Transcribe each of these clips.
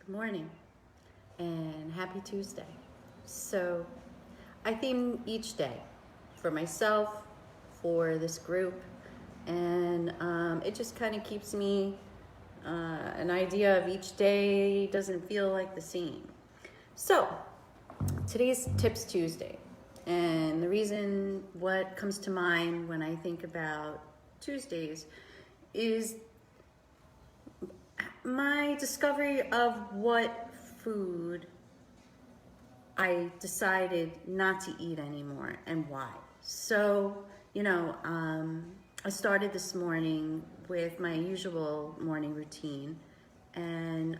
Morning and happy Tuesday. So I theme each day for myself, for this group, and it just kind of keeps me an idea of each day doesn't feel like the same. So today's Tips Tuesday, and the reason what comes to mind when I think about Tuesdays is my discovery of what food I decided not to eat anymore and why. So, I started this morning with my usual morning routine and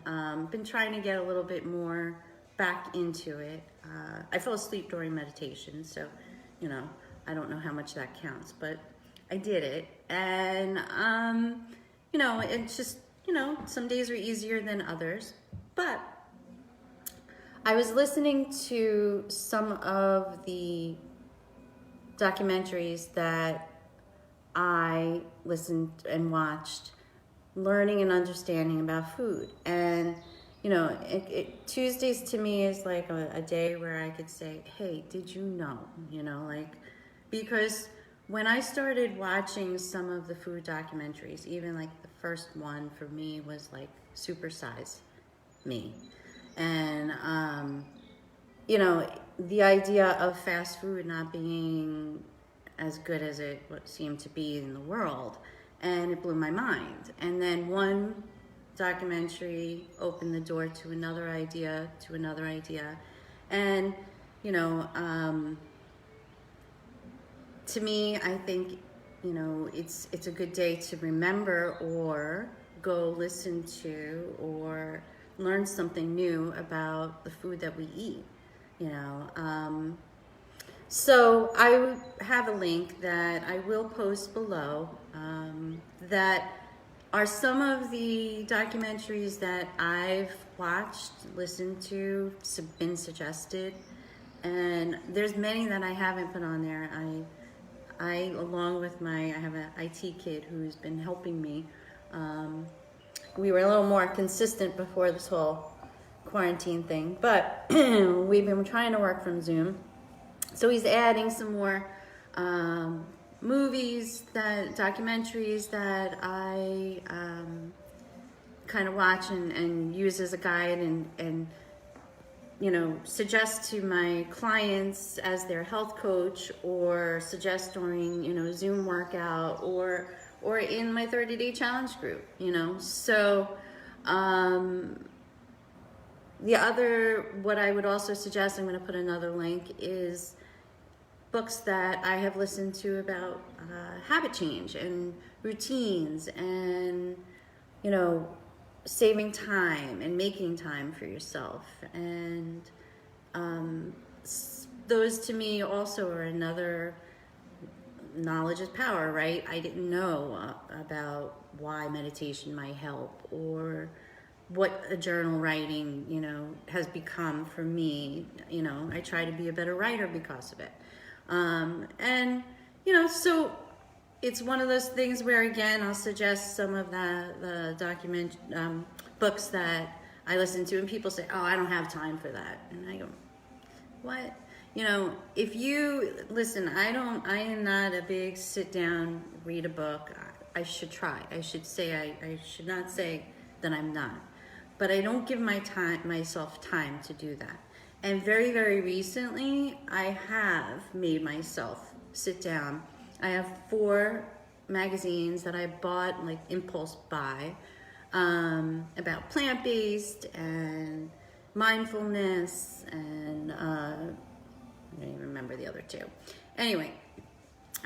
been trying to get a little bit more back into it. I fell asleep during meditation, so, I don't know how much that counts, but I did it. And, it's just, some days are easier than others, but I was listening to some of the documentaries that I listened and watched, learning and understanding about food. And, Tuesdays to me is like a day where I could say, hey, did you know? Because when I started watching some of the food documentaries, even like the first one for me was like Super Size Me. And, the idea of fast food not being as good as it seemed to be in the world. And it blew my mind. And then one documentary opened the door to another idea, And, to me, I think, it's a good day to remember or go listen to or learn something new about the food that we eat, So I have a link that I will post below that are some of the documentaries that I've watched, listened to, been suggested, and there's many that I haven't put on there. I along with I have an IT kid who's been helping me. We were a little more consistent before this whole quarantine thing, but we've been trying to work from Zoom. So he's adding some more documentaries that I kind of watch and use as a guide and suggest to my clients as their health coach, or suggest during, Zoom workout or in my 30-day challenge group, So what I would also suggest, I'm going to put another link, is books that I have listened to about habit change and routines and, saving time and making time for yourself. And those to me also are another, knowledge is power, right? I didn't know about why meditation might help, or what a journal writing, has become for me. I try to be a better writer because of it. So it's one of those things where, again, I'll suggest some of the books that I listen to, and people say, oh, I don't have time for that. And I go, what? If you listen, I am not a big sit down, read a book. I should try. I should not say that I'm not. But I don't give myself time to do that. And very, very recently, I have made myself sit down. I have 4 magazines that I bought, like impulse buy, about plant-based and mindfulness, and I don't even remember the other 2. Anyway,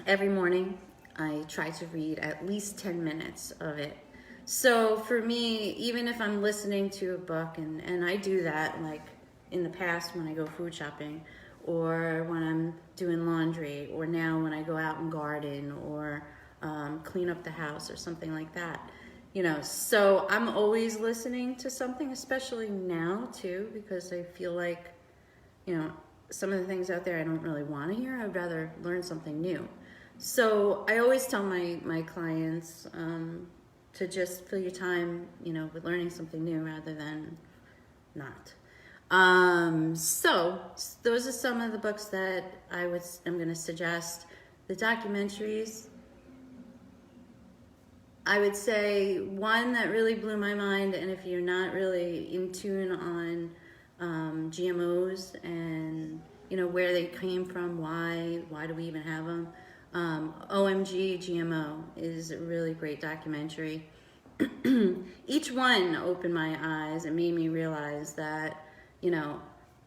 every morning I try to read at least 10 minutes of it. So for me, even if I'm listening to a book, and I do that, like in the past when I go food shopping, or when I'm doing laundry, or now when I go out and garden, or clean up the house or something like that. So I'm always listening to something, especially now too, because I feel like, some of the things out there I don't really want to hear. I'd rather learn something new. So I always tell my clients to just fill your time, with learning something new rather than not. So those are some of the books that I'm going to suggest. The documentaries, I would say one that really blew my mind, and if you're not really in tune on GMOs and where they came from, why do we even have them? OMG GMO is a really great documentary. Each one opened my eyes and made me realize that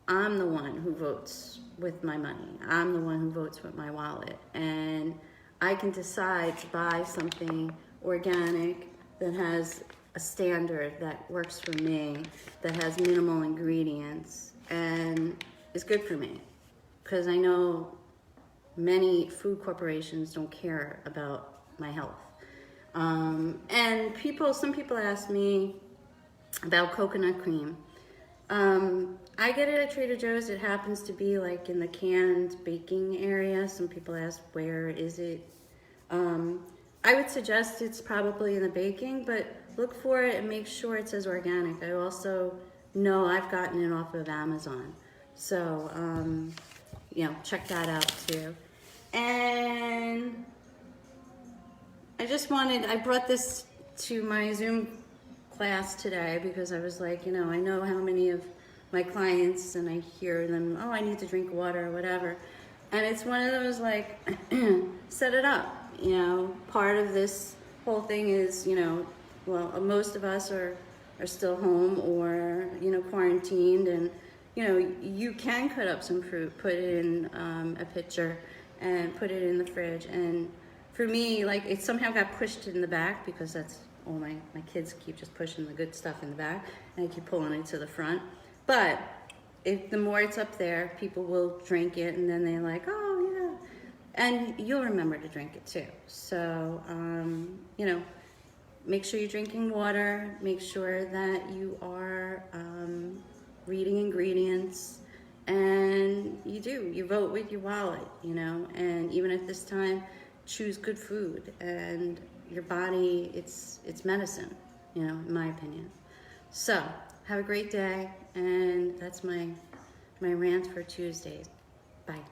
I'm the one who votes with my money. I'm the one who votes with my wallet, and I can decide to buy something organic that has a standard that works for me, that has minimal ingredients, and is good for me. Because I know many food corporations don't care about my health. And some people ask me about coconut cream. I get it at Trader Joe's. It happens to be like in the canned baking area. Some people ask, where is it? I would suggest it's probably in the baking, but look for it and make sure it says organic. I also know I've gotten it off of Amazon. So, check that out too. And I brought this to my Zoom class today because I was like, I know how many of my clients, and I hear them, oh, I need to drink water or whatever. And it's one of those like, set it up. Part of this whole thing is, most of us are still home or, quarantined, and, you can cut up some fruit, put it in a pitcher and put it in the fridge. And for me, like, it somehow got pushed in the back because that's all my kids keep just pushing the good stuff in the back, and I keep pulling it to the front. But if the more it's up there, people will drink it, and then they're like, oh yeah, and you'll remember to drink it too. So make sure you're drinking water. Make sure that you are reading ingredients, and you vote with your wallet. And even at this time, choose good food. And your body, it's medicine, in my opinion. So have a great day, and that's my rant for Tuesday. Bye.